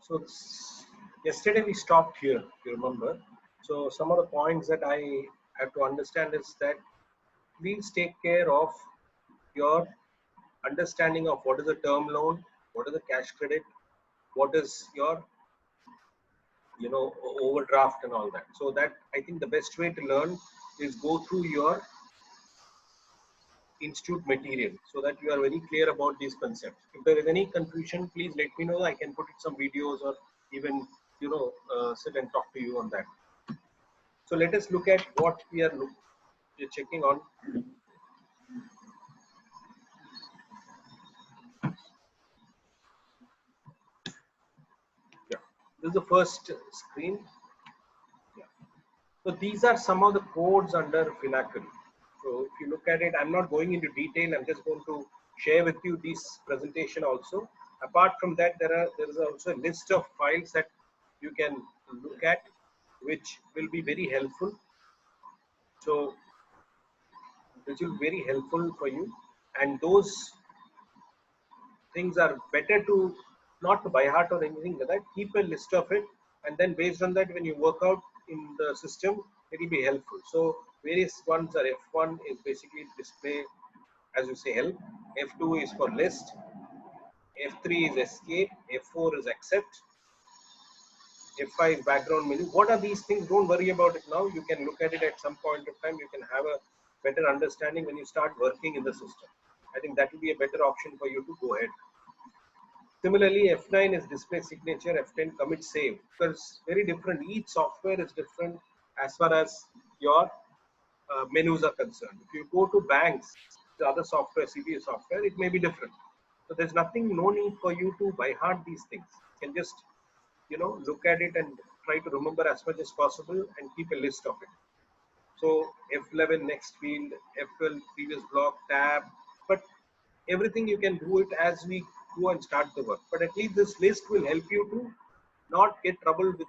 So yesterday we stopped here, if you remember. So some of the points that I have to understand is that please take care of your understanding of what is a term loan, what is a cash credit, what is your overdraft and all that. So that I think the best way to learn is go through your institute material so that you are very clear about these concepts. If there is any confusion, please let me know. I can put in some videos or even sit and talk to you on that. So let us look at what we're checking on. Yeah, this is the first screen. Yeah. So these are some of the codes under Finacle. So if you look at it, I'm not going into detail. I'm just going to share with you this presentation also. Apart from that, there is also a list of files that you can look at, which will be very helpful. So which will be very helpful for you. And those things are better to not to by heart or anything like that. Keep a list of it, and then based on that, when you work out in the system, it will be helpful. So various ones are F1 is basically display, as you say, help. F2 is for list. F3 is escape. F4 is accept. F5 is background menu. What are these things? Don't worry about it now. You can look at it at some point of time. You can have a better understanding when you start working in the system. I think that will be a better option for you to go ahead. Similarly, F9 is display signature, F10 commit save. Because very different. Each software is different as far as your menus are concerned. If you go to banks, the other software, CBS software, it may be different. So there's nothing, no need for you to by heart these things. You can just look at it and try to remember as much as possible and keep a list of it. So F11 next field, F12 previous block, tab, but everything you can do it as we go and start the work. But at least this list will help you to not get trouble with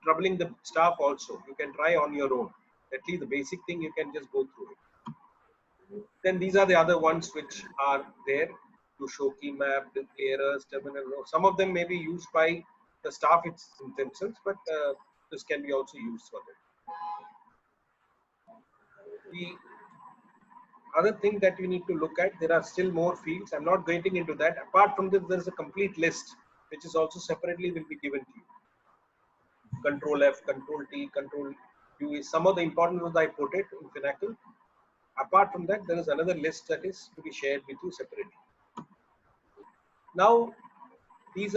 troubling the staff also. You can try on your own. At least the basic thing you can just go through it. Then these are the other ones which are there to show key map, display errors, terminal. Some of them may be used by the staff themselves, but this can be also used for them. The other thing that you need to look at, there are still more fields. I'm not getting into that. Apart from this, there is a complete list, which is also separately will be given to you. Control F, Control T, Control U is some of the important ones I put it in Finacle. Apart from that, there is another list that is to be shared with you separately. Now, this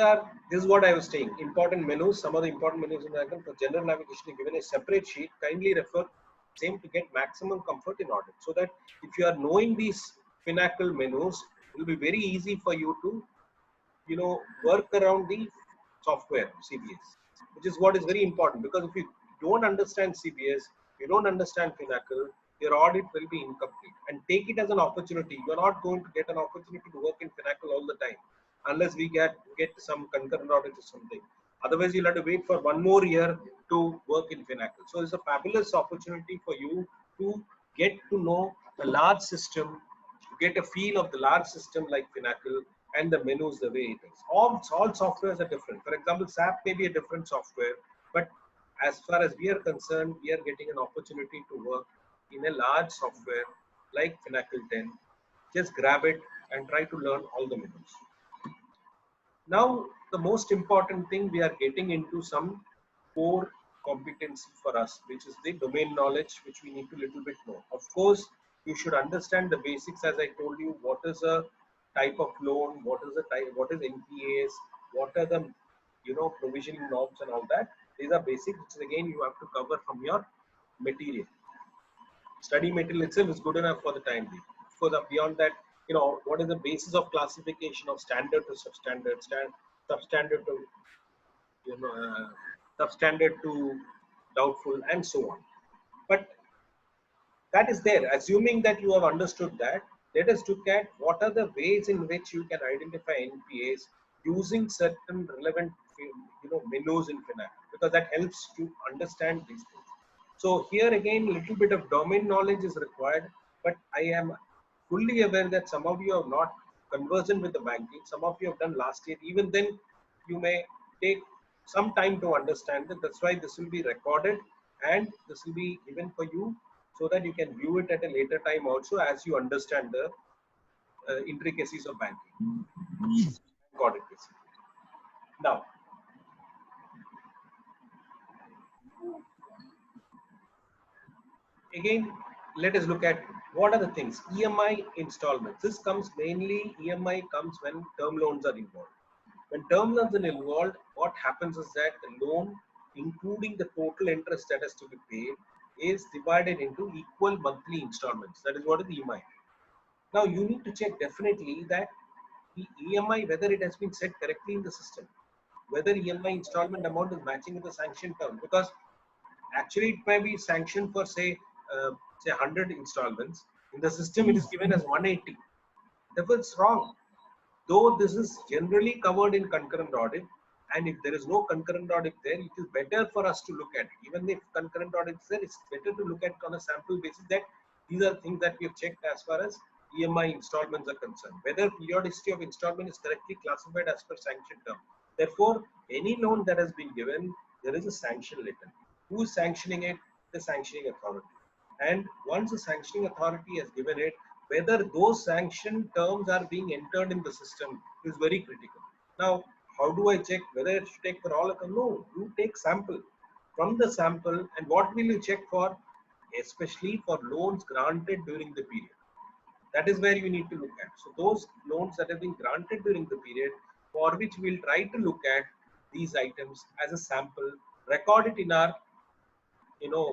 is what I was saying. Important menus, some of the important menus in Finacle for general navigation is given a separate sheet. Kindly refer same to get maximum comfort in Audit. So that if you are knowing these Finacle menus, it will be very easy for you to, work around the software CBS, which is what is very important. Because if you don't understand CBS, you don't understand Finacle, your audit will be incomplete. And take it as an opportunity. You are not going to get an opportunity to work in Finacle all the time, unless we get some concurrent audit or something. Otherwise, you'll have to wait for one more year to work in Finacle. So it's a fabulous opportunity for you to get to know a large system, get a feel of the large system like Finacle and the menus the way it is. All softwares are different. For example, SAP may be a different software, but as far as we are concerned, we are getting an opportunity to work in a large software like Finacle 10. Just grab it and try to learn all the menus. Now, the most important thing, we are getting into some core competency for us, which is the domain knowledge, which we need to little bit know. Of course, you should understand the basics, as I told you. What is a type of loan? What is the type? What is NPAs? What are the provisioning norms and all that? These are basics, which again you have to cover from your material. Study material itself is good enough for the time being. For the beyond that, what is the basis of classification of standard to substandard, substandard to substandard to doubtful, and so on. But that is there. Assuming that you have understood that, let us look at what are the ways in which you can identify NPAs using certain relevant menus in Finacle, because that helps to understand these things. So here again, a little bit of domain knowledge is required, but I am fully aware that some of you are not conversant with the banking. Some of you have done last year. Even then, you may take some time to understand it. That's why this will be recorded and this will be given for you so that you can view it at a later time also as you understand the intricacies of banking. Got it. Now, again, let us look at what are the things. EMI installments. This comes mainly, EMI comes when term loans are involved. When term loans are involved, what happens is that the loan, including the total interest that has to be paid, is divided into equal monthly installments. That is what is EMI. Now you need to check definitely that the EMI, whether it has been set correctly in the system, whether EMI installment amount is matching with the sanction term, because actually it may be sanctioned for say 100 installments. In the system it is given as 180. Therefore it's wrong. Though this is generally covered in concurrent audit, and if there is no concurrent audit there, it is better for us to look at it. Even if concurrent audit is there, it's better to look at on a sample basis that these are things that we have checked as far as EMI installments are concerned. Whether periodicity of installment is correctly classified as per sanction term. Therefore, any loan that has been given, there is a sanction letter. Who is sanctioning it? The sanctioning authority. And once the sanctioning authority has given it, whether those sanction terms are being entered in the system is very critical. Now, how do I check whether it should take for all of them? No, you take sample. From the sample, and what will you check for? Especially for loans granted during the period. That is where you need to look at. So those loans that have been granted during the period, for which we'll try to look at these items as a sample, record it in our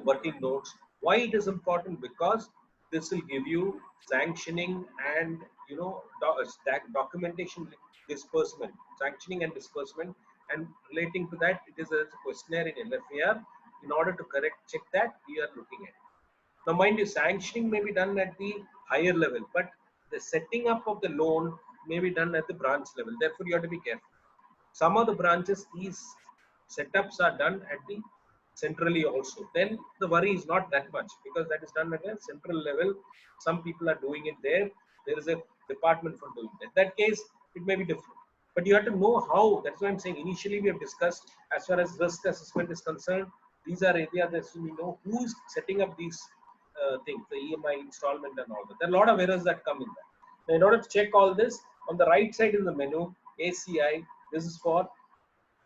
working notes. Why it is important? Because this will give you sanctioning and documentation disbursement, sanctioning and disbursement, and relating to that it is a questionnaire in LFAR in order to check that we are looking at. Now mind you, sanctioning may be done at the higher level, but the setting up of the loan may be done at the branch level. Therefore you have to be careful. Some of the branches, these setups are done at the centrally also. Then the worry is not that much because that is done at a central level. Some people are doing it there. There is a department for doing that. In that case, it may be different. But you have to know how. That's why I'm saying initially we have discussed as far as risk assessment is concerned. These are areas that we know who is setting up these things, the EMI installment and all that. There are a lot of errors that come in that. Now, in order to check all this, on the right side in the menu, ACI, this is for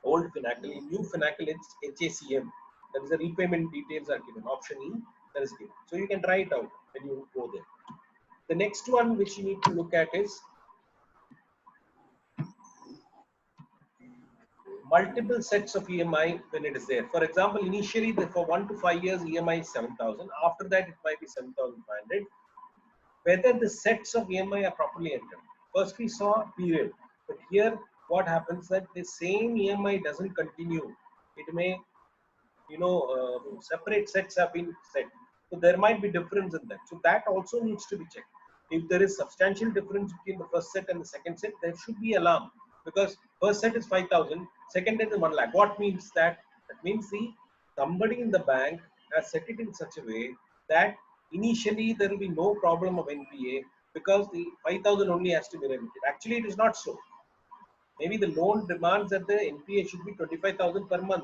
old Finacle. In new Finacle, it's HACM. That is the repayment details are given. Option E, that is given. So you can try it out when you go there. The next one which you need to look at is multiple sets of EMI when it is there. For example, initially for 1 to 5 years, EMI is 7,000. After that, it might be 7,500. Whether the sets of EMI are properly entered. First we saw period, but here what happens that the same EMI doesn't continue. It may, separate sets have been set. So there might be difference in that. So that also needs to be checked. If there is substantial difference between the first set and the second set, there should be alarm because first set is 5,000, second set is 1 lakh. What means that? That means somebody in the bank has set it in such a way that initially there will be no problem of NPA because the 5,000 only has to be remitted. Actually, it is not so. Maybe the loan demands that the NPA should be 25,000 per month,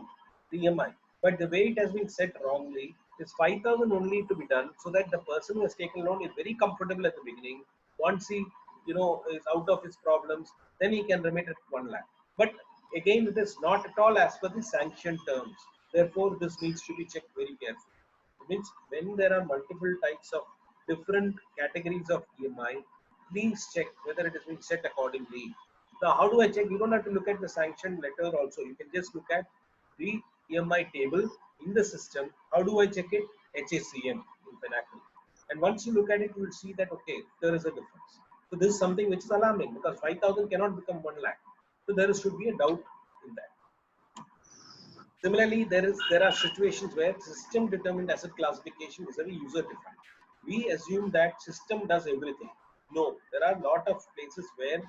the EMI. But the way it has been set wrongly is 5,000 only to be done so that the person who has taken loan is very comfortable at the beginning. Once he, is out of his problems, then he can remit at 1 lakh. But again, it is not at all as per the sanction terms. Therefore, this needs to be checked very carefully. It means when there are multiple types of different categories of EMI, please check whether it has been set accordingly. Now, how do I check? You don't have to look at the sanction letter also. You can just look at the EMI table in the system. How do I check it? HACM in Finacle. And once you look at it, you will see that, okay, there is a difference. So this is something which is alarming because 5,000 cannot become 1 lakh. So there should be a doubt in that. Similarly, there are situations where system determined asset classification is very user defined. We assume that system does everything. No, there are a lot of places where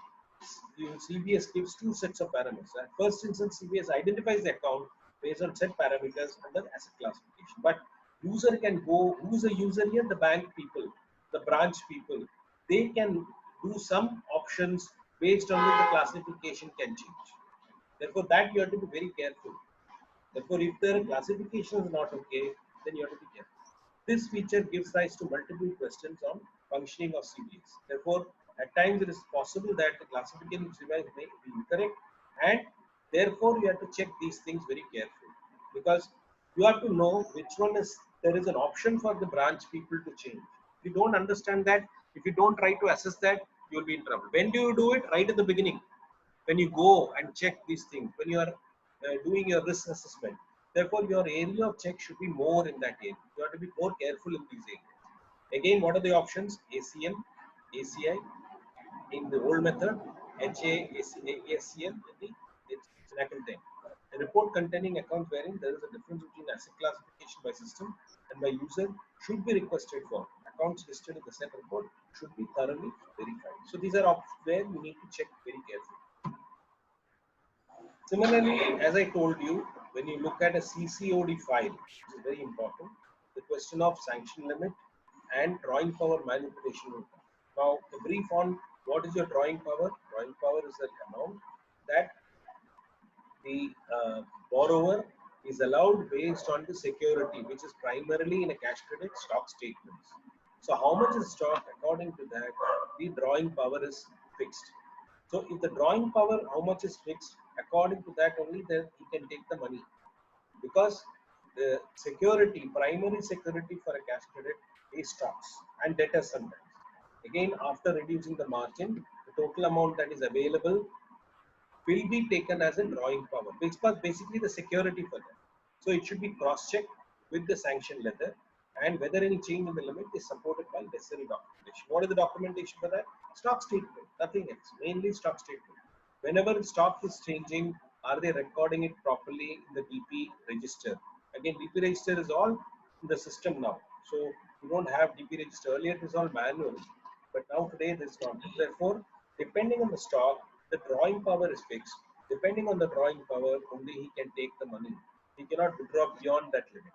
CBS gives 2 sets of parameters. At first instance, CBS identifies the account based on set parameters under asset classification. But user can go, who's a user here? The bank people, the branch people. They can do some options based on which the classification can change. Therefore, that you have to be very careful. Therefore, if their classification is not okay, then you have to be careful. This feature gives rise to multiple questions on functioning of CBS. Therefore, at times it is possible that the classification may be incorrect, and therefore you have to check these things very carefully, because you have to know which one is, there is an option for the branch people to change. If you don't understand that, if you don't try to assess that, you will be in trouble. When do you do it? Right at the beginning, when you go and check these things, when you are doing your risk assessment. Therefore, your area of check should be more in that area. You have to be more careful in these areas. Again, what are the options? ACM, ACI in the old method, HASCL in the second thing. A report containing accounts wherein there is a difference between asset classification by system and by user should be requested for. Accounts listed in the said report should be thoroughly verified. So these are options where you need to check very carefully. Similarly, as I told you, when you look at a CCOD file, which is very important, the question of sanction limit and drawing power manipulation will come. Now, a brief on what is your drawing power. Drawing power is the amount that the borrower is allowed based on the security, which is primarily in a cash credit stock statements. So how much is stock? According to that, the drawing power is fixed. So if the drawing power, how much is fixed, according to that only then he can take the money. Because the security, primary security for a cash credit is stocks and debtors sometimes. Again, after reducing the margin, the total amount that is available will be taken as a drawing power, which was basically the security for them. So it should be cross-checked with the sanction letter, and whether any change in the limit is supported by necessary documentation. What is the documentation for that? Stock statement, nothing else, mainly stock statement. Whenever stock is changing, are they recording it properly in the DP register? Again, DP register is all in the system now. So you don't have DP register. Earlier it was all manual, but now today this is not. Therefore, depending on the stock, the drawing power is fixed. Depending on the drawing power, only he can take the money. He cannot withdraw beyond that limit.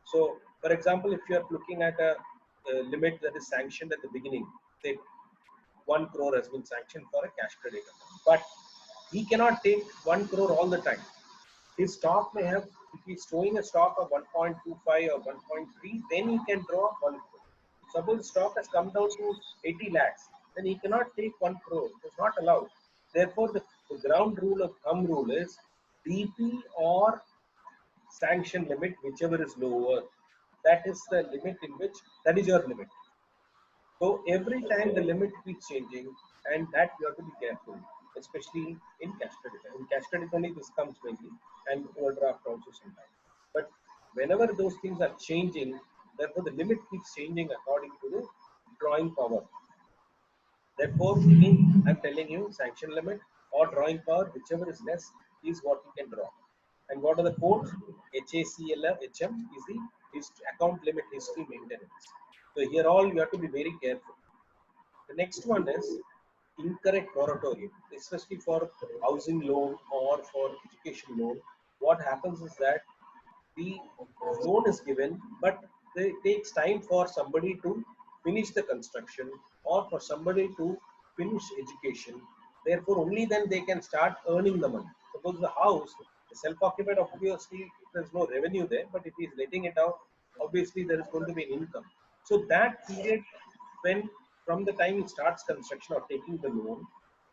So, for example, if you are looking at a limit that is sanctioned at the beginning, say 1 crore has been sanctioned for a cash credit account, but he cannot take 1 crore all the time. His stock may have, if he's showing a stock of 1.25 or 1.3, then he can draw 1 crore. Suppose stock has come down to 80 lakhs, then he cannot take 1 crore. It's not allowed. Therefore, the ground rule of thumb rule is DP or sanction limit, whichever is lower. That is the limit in which, that is your limit. So every time the limit keeps changing, and that you have to be careful, especially in cash credit. In cash credit only this comes mainly, and overdraft also sometimes. But whenever those things are changing, therefore the limit keeps changing according to the drawing power. Therefore, again, I'm telling you, sanction limit or drawing power, whichever is less, is what you can draw. And what are the codes? HACLR, HM is the account limit history maintenance. So here all you have to be very careful. The next one is incorrect moratorium, especially for housing loan or for education loan. What happens is that the loan is given, but it takes time for somebody to finish the construction or for somebody to finish education. Therefore, only then they can start earning the money. Suppose the house is self-occupied, obviously there's no revenue there, but if he's letting it out, obviously there is going to be an income. So that period, when from the time he starts construction or taking the loan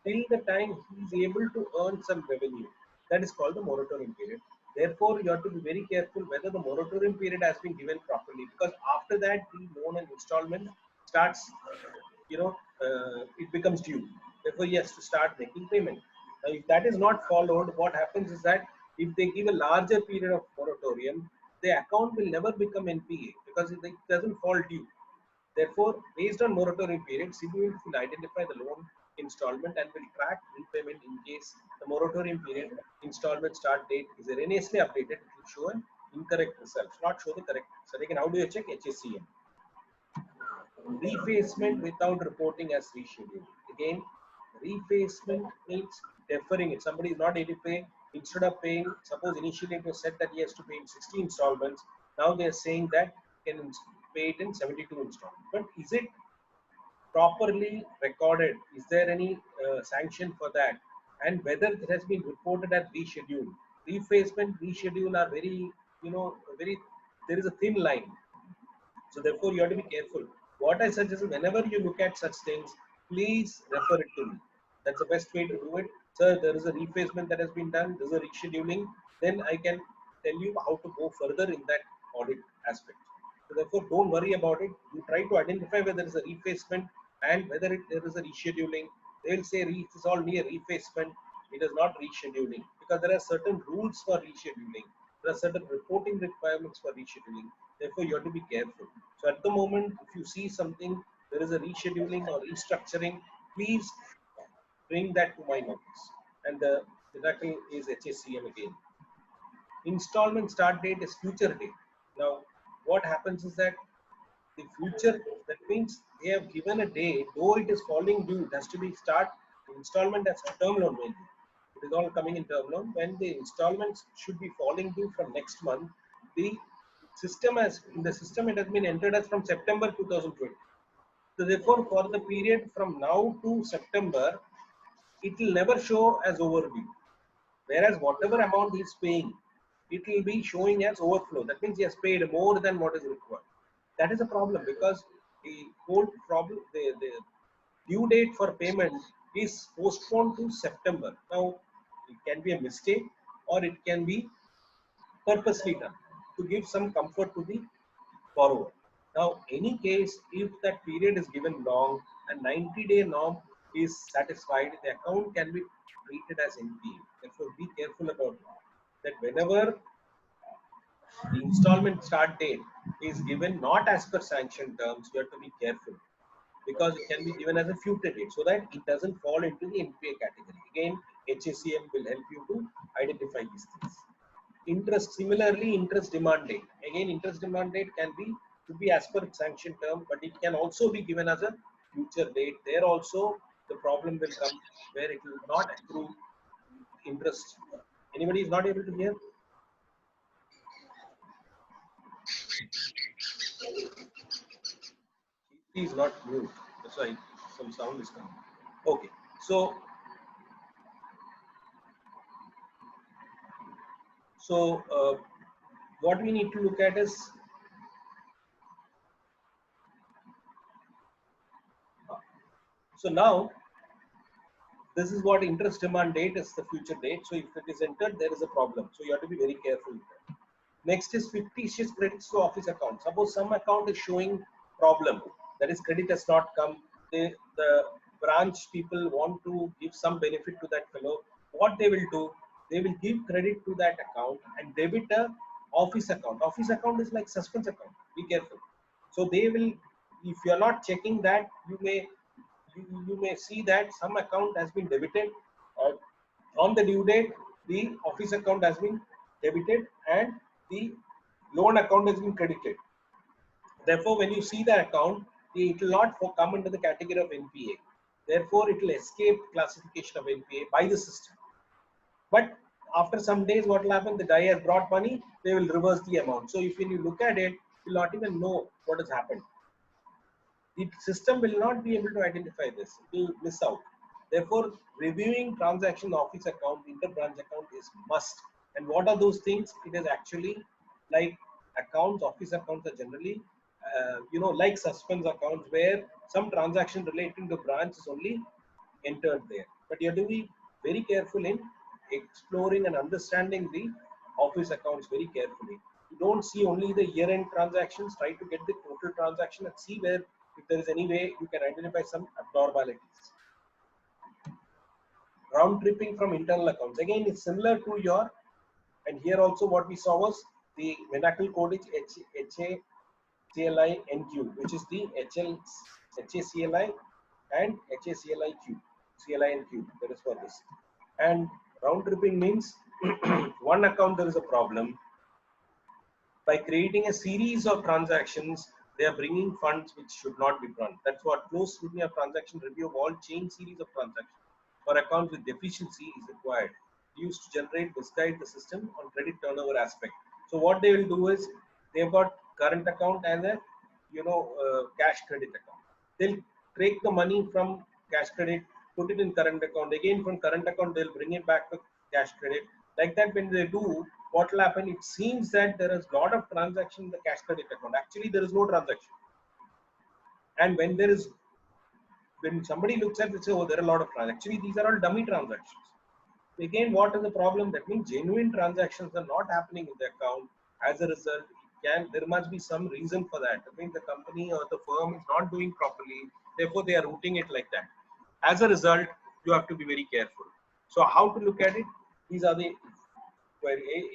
till the time he is able to earn some revenue, that is called the moratorium period. Therefore, you have to be very careful whether the moratorium period has been given properly, because after that the loan and installment starts, it becomes due. Therefore, he has to start making payment. Now, if that is not followed, what happens is that if they give a larger period of moratorium, the account will never become NPA because it doesn't fall due. Therefore, based on moratorium period, CBI will identify the loan installment and will track repayment in case the moratorium period installment start date is erroneously updated. It will show an incorrect result, not show the correct result. Again, how do you check? HACM. Refacement without reporting as rescheduled. Again, refacement means deferring it. Somebody is not able to pay. Instead of paying, suppose initially it was said that he has to pay in 60 installments. Now they are saying that he can pay it in 72 installments. But is it properly recorded? Is there any sanction for that? and whether it has been reported as rescheduled. Refacement, reschedule are very, very, there is a thin line. So therefore, you have to be careful. What I suggest is whenever you look at such things, please refer it to me. That's the best way to do it. Sir, there is a refacement that has been done. There's a rescheduling. Then I can tell you how to go further in that audit aspect. So therefore, don't worry about it. You try to identify whether there is a refacement and whether there is a rescheduling. They'll say it is all near refacement. It is not rescheduling because there are certain rules for rescheduling. There are certain reporting requirements for rescheduling. Therefore, you have to be careful. So at the moment, if you see something, there is a rescheduling or restructuring, please bring that to my notice. And the miracle is HACM again. Installment start date is future date. Now, what happens is that the future, that means they have given a date, though it is falling due, it has to be start installment as term loan mainly. It is all coming in term loan. When the installments should be falling due from next month, the system has, in the system it has been entered as from September 2020. So therefore, for the period from now to September, it will never show as overdue. Whereas whatever amount he is paying, it will be showing as overflow. That means he has paid more than what is required. That is a problem because the whole problem, the due date for payment is postponed to September. Now, it can be a mistake or it can be purposely done to give some comfort to the borrower. Now, any case, if that period is given long and 90-day norm is satisfied, the account can be treated as NPA. Therefore, be careful about it. That whenever the installment start date is given not as per sanction terms, you have to be careful because it can be given as a future date so that it doesn't fall into the NPA category. Again, HACM will help you to identify these things. Interest, similarly, interest demand date. Again, interest demand date can be to be as per sanction term, but it can also be given as a future date. There also the problem will come where it will not accrue interest. Anybody is not able to hear? He is not mute. That's why some sound is coming. Okay, so what we need to look at is so now this is what interest demand date is, the future date. So if it is entered, there is a problem. So you have to be very careful with that. Next is fictitious credits to office account. Suppose some account is showing problem, that is credit has not come. The branch people want to give some benefit to that fellow. What they will do, they will give credit to that account and debit a office account. Office account is like suspense account. Be careful. So they will, if you are not checking that, you may see that some account has been debited on the due date. The office account has been debited and the loan account has been credited. Therefore, when you see the account, it will not come under the category of NPA. Therefore, it will escape classification of NPA by the system. But after some days, what will happen? The guy has brought money, they will reverse the amount. So if when you look at it, you will not even know what has happened. The system will not be able to identify this. It will miss out. Therefore, reviewing transaction office account, inter-branch account is must. And what are those things? It is actually like accounts, office accounts are generally, like suspense accounts where some transaction relating to branch is only entered there. But you have to be very careful in exploring and understanding the office accounts very carefully. You don't see only the year-end transactions, try to get the total transaction and see where, if there is any way you can identify some abnormalities. Round tripping from internal accounts. Again, it's similar to your, and here also what we saw was the vernacular code is HACLI NQ, which is the HACLI and HACLI Q, CLI and Q, that is for this. And round tripping means one account there is a problem. By creating a series of transactions, they are bringing funds which should not be run. That's what close scrutiny of transaction review of all chain series of transactions for accounts with deficiency is required, used to generate misguide the system on credit turnover aspect. So what they will do is they've got current account and a cash credit account. They'll take the money from cash credit put it in current account. Again, from current account, they'll bring it back to cash credit. Like that, when they do, what will happen? It seems that there is a lot of transaction in the cash credit account. Actually, there is no transaction. And when somebody looks at it, say, oh, there are a lot of transactions. Actually, these are all dummy transactions. Again, what is the problem? That means genuine transactions are not happening in the account. As a result, there must be some reason for that. I mean, the company or the firm is not doing properly. Therefore, they are routing it like that. As a result, you have to be very careful. So, how to look at it? These are the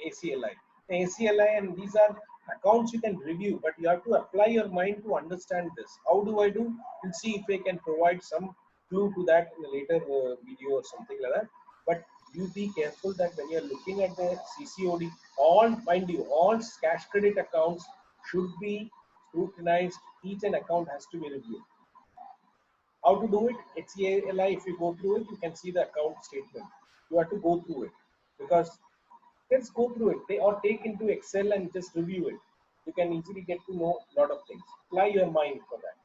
ACLI. ACLI, and these are accounts you can review, but you have to apply your mind to understand this. How do I do? We'll see if I can provide some clue to that in a later video or something like that. But you be careful that when you're looking at the CCOD, all, mind you, all cash credit accounts should be scrutinized. Each an account has to be reviewed. How to do it? HCLI, if you go through it, you can see the account statement. You have to go through it because let's go through it. Or take into Excel and just review it. You can easily get to know a lot of things. Apply your mind for that.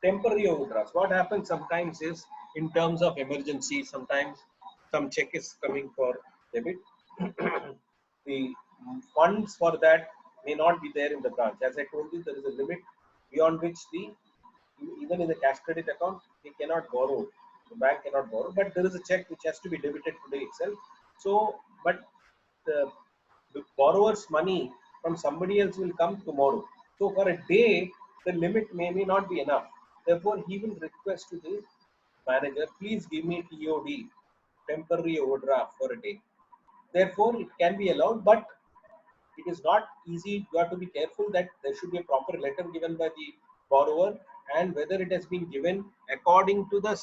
Temporary overdrafts. What happens sometimes is in terms of emergency, sometimes some check is coming for debit. The funds for that may not be there in the branch. As I told you, there is a limit beyond which even in the cash credit account, they cannot borrow. The bank cannot borrow, but there is a check which has to be debited today itself. So, but the borrower's money from somebody else will come tomorrow. So for a day, the limit may not be enough. Therefore, he will request to the manager, please give me TOD, temporary overdraft for a day. Therefore, it can be allowed, but it is not easy. You have to be careful that there should be a proper letter given by the borrower, and whether it has been given according to the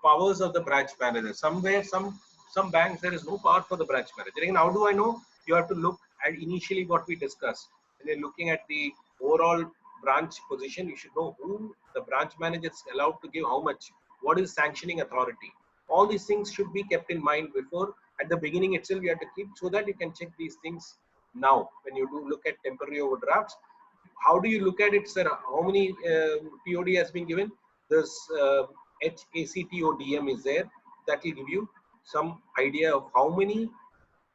powers of the branch manager. Somewhere, some banks, there is no power for the branch manager. And how do I know? You have to look at initially what we discussed. When you're looking at the overall branch position, you should know who the branch manager is allowed to give how much. What is sanctioning authority? All these things should be kept in mind before. At the beginning itself, you have to keep so that you can check these things now. When you do look at temporary overdrafts, how do you look at it, sir? How many TOD has been given? This HACTODM is there. That will give you some idea of how many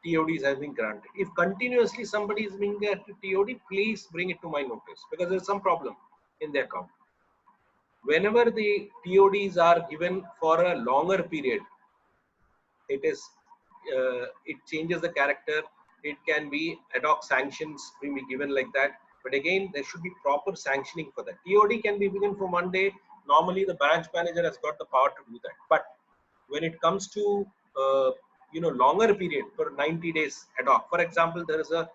TODs have been granted. If continuously somebody is being granted TOD, please bring it to my notice because there is some problem in the account. Whenever the TODs are given for a longer period, it changes the character. It can be ad hoc sanctions being be given like that. But again, there should be proper sanctioning for that. TOD can be given for one day. Normally, the branch manager has got the power to do that. But when it comes to longer period for 90 days ad hoc, for example, there is a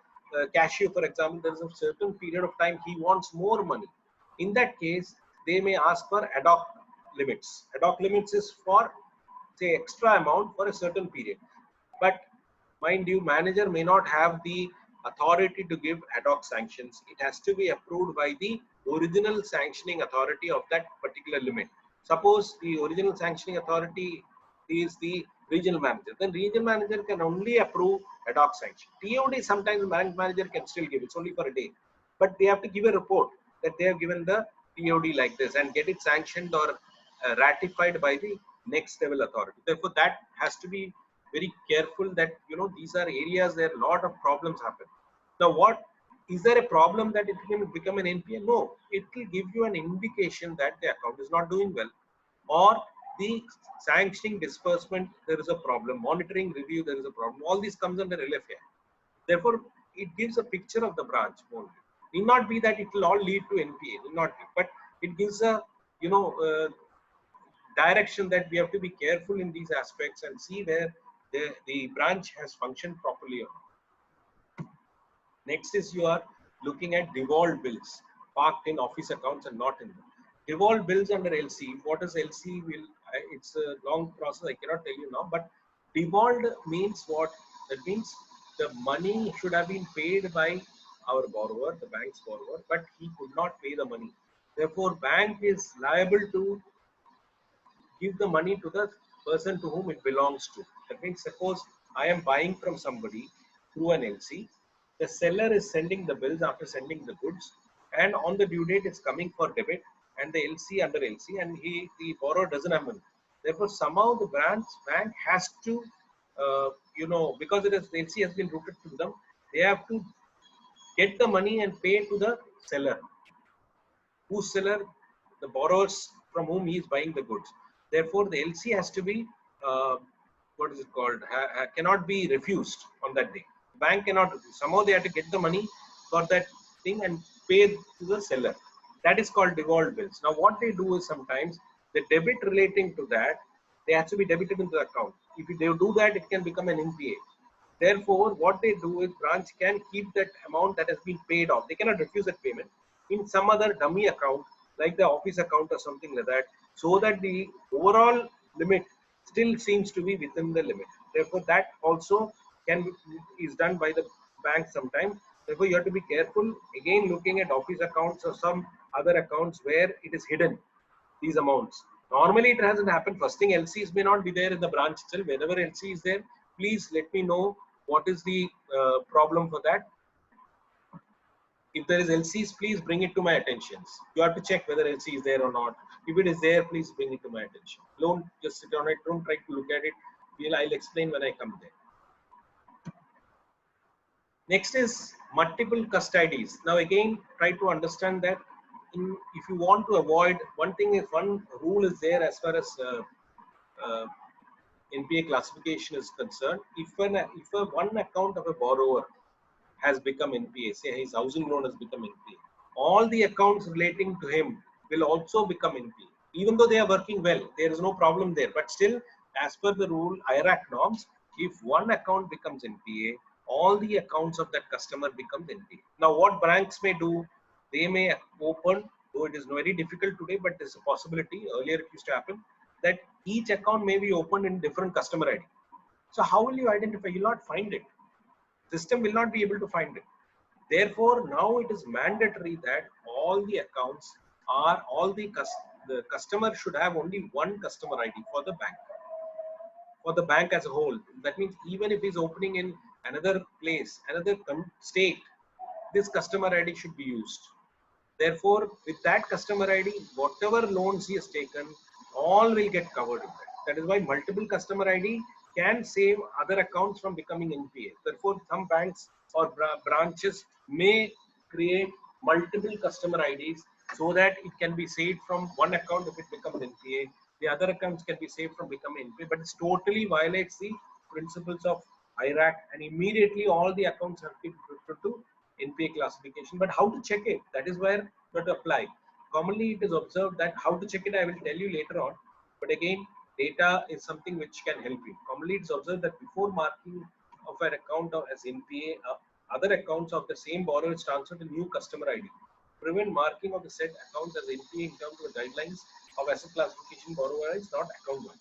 cashier. For example, there is a certain period of time he wants more money. In that case, they may ask for ad hoc limits. Ad hoc limits is for say extra amount for a certain period. But mind you, manager may not have the authority to give ad hoc sanctions. It has to be approved by the original sanctioning authority of that particular limit. Suppose the original sanctioning authority is the regional manager. Then regional manager can only approve ad hoc sanction. TOD sometimes the bank manager can still give. It's only for a day. But they have to give a report that they have given the TOD like this and get it sanctioned or ratified by the next level authority. Therefore, that has to be very careful that these are areas where a lot of problems happen. Now, what is there a problem that it can become an NPA? No, it will give you an indication that the account is not doing well, or the sanctioning disbursement there is a problem, monitoring review there is a problem. All these comes under LFA. Therefore, it gives a picture of the branch only. It will not be that it will all lead to NPA. It will not be, but it gives a direction that we have to be careful in these aspects and see where the branch has functioned properly or not. Next is you are looking at devolved bills parked in office accounts and not in them. Devolved bills under LC. What is LC? It's a long process. I cannot tell you now. But devolved means what? That means the money should have been paid by our borrower, the bank's borrower, but he could not pay the money. Therefore, bank is liable to give the money to the person to whom it belongs to. That means, suppose I am buying from somebody through an LC, the seller is sending the bills after sending the goods, and on the due date it's coming for debit. and the LC under LC, and the borrower doesn't have money. Therefore, somehow the bank has to, because the LC has been routed to them, they have to get the money and pay to the seller. Whose seller? The borrowers from whom he is buying the goods. Therefore, the LC has to be, what is it called? Cannot be refused on that day. Bank cannot refuse. Somehow they have to get the money for that thing and pay to the seller. That is called default bills. Now, what they do is sometimes the debit relating to that, they have to be debited into the account. If they do that, it can become an NPA. Therefore, what they do is branch can keep that amount that has been paid off. They cannot refuse that payment in some other dummy account, like the office account or something like that, so that the overall limit still seems to be within the limit. Therefore, that also is done by the bank sometimes. Therefore, you have to be careful again looking at office accounts or some other accounts where it is hidden, these amounts. Normally, it hasn't happened. First thing, LCs may not be there in the branch itself. Whenever LC is there, please let me know what is the problem for that. If there is LCs, please bring it to my attention. You have to check whether LC is there or not. If it is there, please bring it to my attention. Don't just sit on it. Don't try to look at it. I'll explain when I come there. Next is multiple custodies. Now again, try to understand that if you want to avoid, one rule is there as far as NPA classification is concerned. If one account of a borrower has become NPA, say his housing loan has become NPA, all the accounts relating to him will also become NPA. Even though they are working well, there is no problem there. But still, as per the rule, IRAC norms, if one account becomes NPA, all the accounts of that customer becomes NPA. Now, what banks may do, they may open, though it is very difficult today, but there's a possibility, earlier it used to happen, that each account may be opened in different customer ID. So how will you identify? You'll not find it. System will not be able to find it. Therefore, now it is mandatory that all the accounts are, the customer should have only one customer ID for the bank as a whole. That means even if he's opening in another place, another state, this customer ID should be used. Therefore, with that customer ID, whatever loans he has taken, all will get covered in that. That is why multiple customer ID can save other accounts from becoming NPA. Therefore, some banks or branches may create multiple customer IDs so that it can be saved from one account if it becomes NPA. The other accounts can be saved from becoming NPA, but it totally violates the principles of IRAC, and immediately all the accounts have to be referred to NPA classification. But how to check it? That is where you have to apply. Commonly, it is observed that how to check it, I will tell you later on. But again, data is something which can help you. Commonly, it's observed that before marking of an account as NPA, other accounts of the same borrower is transferred to new customer ID. Prevent marking of the said accounts as NPA in terms of the guidelines of asset classification borrower-wise, not account-wise.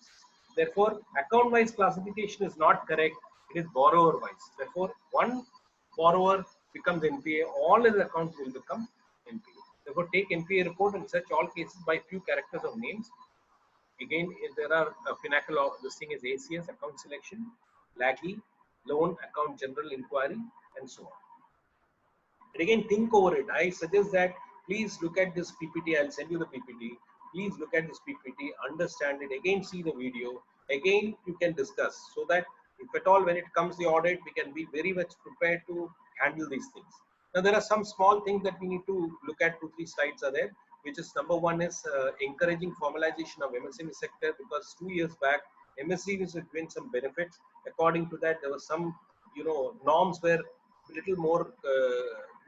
Therefore, account-wise classification is not correct. It is borrower-wise. Therefore, one borrower becomes NPA, all his accounts will become NPA. Therefore, take NPA report and search all cases by few characters of names. Again, there are pinnacle of this thing is ACS, account selection, LAGI, loan account general inquiry, and so on. And again, think over it. I suggest that please look at this PPT. I'll send you the PPT. Please look at this PPT, understand it. Again, see the video. Again, you can discuss so that if at all when it comes the audit, we can be very much prepared to handle these things. Now, there are some small things that we need to look at. 2-3 slides are there, which is number one is encouraging formalization of MSME sector, because 2 years back, MSMEs were given some benefits. According to that, there was some, norms were a little more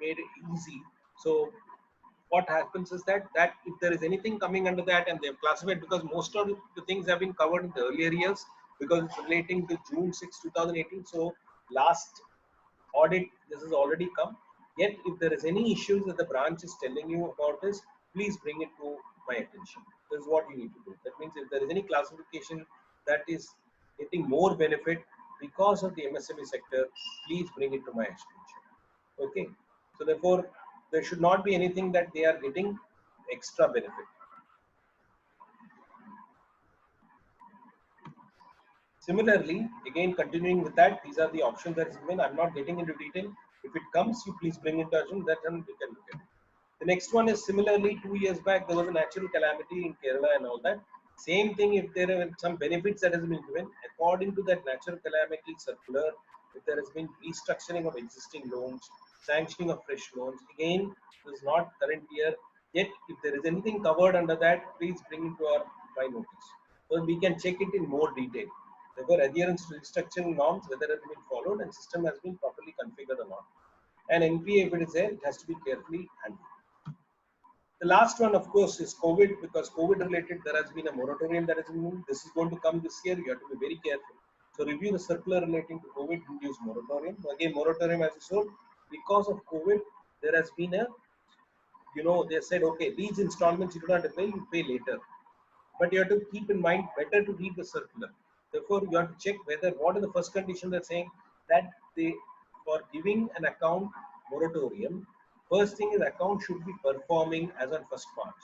made easy. So what happens is that if there is anything coming under that and they've classified, because most of the things have been covered in the earlier years, because it's relating to June 6, 2018. So last audit, this has already come. Yet, if there is any issues that the branch is telling you about this, please bring it to my attention. This is what you need to do. That means if there is any classification that is getting more benefit because of the MSME sector, please bring it to my attention. Okay. So therefore, there should not be anything that they are getting extra benefit. Similarly, again continuing with that, these are the options that is given. I'm not getting into detail. If it comes, you please bring it to attention. That we can look at it. The next one is similarly 2 years back there was a natural calamity in Kerala and all that. Same thing, if there are some benefits that has been given according to that natural calamity circular, if there has been restructuring of existing loans, sanctioning of fresh loans, again this is not current year yet. If there is anything covered under that, please bring it to our by notice so we can check it in more detail. Therefore, adherence to restructuring norms, whether it has been followed and system has been properly configured or not. And NPA, if it is there, it has to be carefully handled. The last one, of course, is COVID, because COVID related, there has been a moratorium that has been moved. This is going to come this year. You have to be very careful. So review the circular relating to COVID induced moratorium. Again, moratorium as a whole, because of COVID, there has been a, they said, okay, these installments you do not have to pay, you pay later. But you have to keep in mind, better to read the circular. Therefore, you have to check whether what is the first condition they're saying that they, for giving an account moratorium, first thing is account should be performing as on 1st March.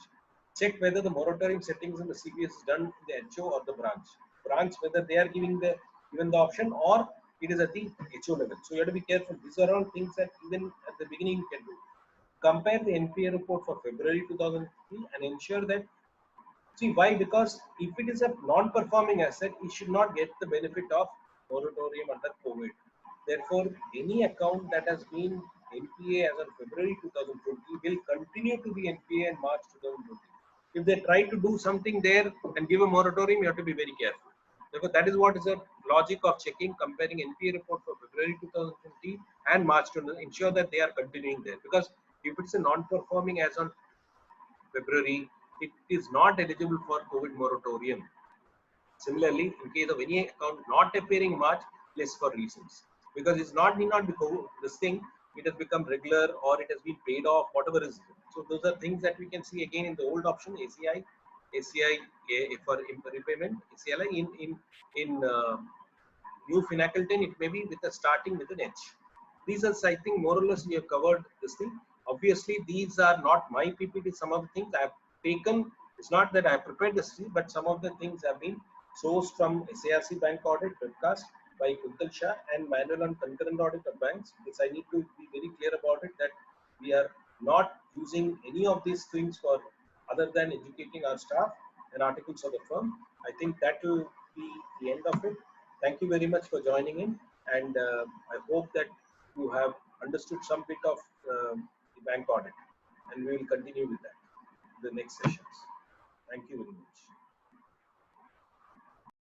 Check whether the moratorium settings in the CBS is done in the HO or the branch. Branch, whether they are giving the given the option or it is at the HO level. So you have to be careful. These are all things that even at the beginning you can do. Compare the NPA report for February 2003 and ensure that. See why? Because if it is a non-performing asset, it should not get the benefit of moratorium under COVID. Therefore, any account that has been NPA as of February 2020 will continue to be NPA in March 2020. If they try to do something there and give a moratorium, you have to be very careful. Therefore, that is what is the logic of checking, comparing NPA report for February 2020 and March to ensure that they are continuing there. Because if it's a non-performing as on February, it is not eligible for COVID moratorium. Similarly, in case of any account not appearing in March, list for reasons. Because it's not need not because this thing, it has become regular or it has been paid off, whatever is. So those are things that we can see again in the old option, ACI for repayment, ACLI in new Finacle 10, it may be with a starting with an H. These are, I think, more or less we have covered this thing. Obviously, these are not my PPT. Some of the things I have taken, it's not that I have prepared this, but some of the things have been sourced from SARC Bank Audit webcast by Kuntal Shah and manual on concurrent audit of banks. Because I need to be very clear about it that we are not using any of these things for other than educating our staff and articles of the firm. I think that will be the end of it. Thank you very much for joining in, and I hope that you have understood some bit of the bank audit, and we will continue with that in the next sessions. Thank you very much.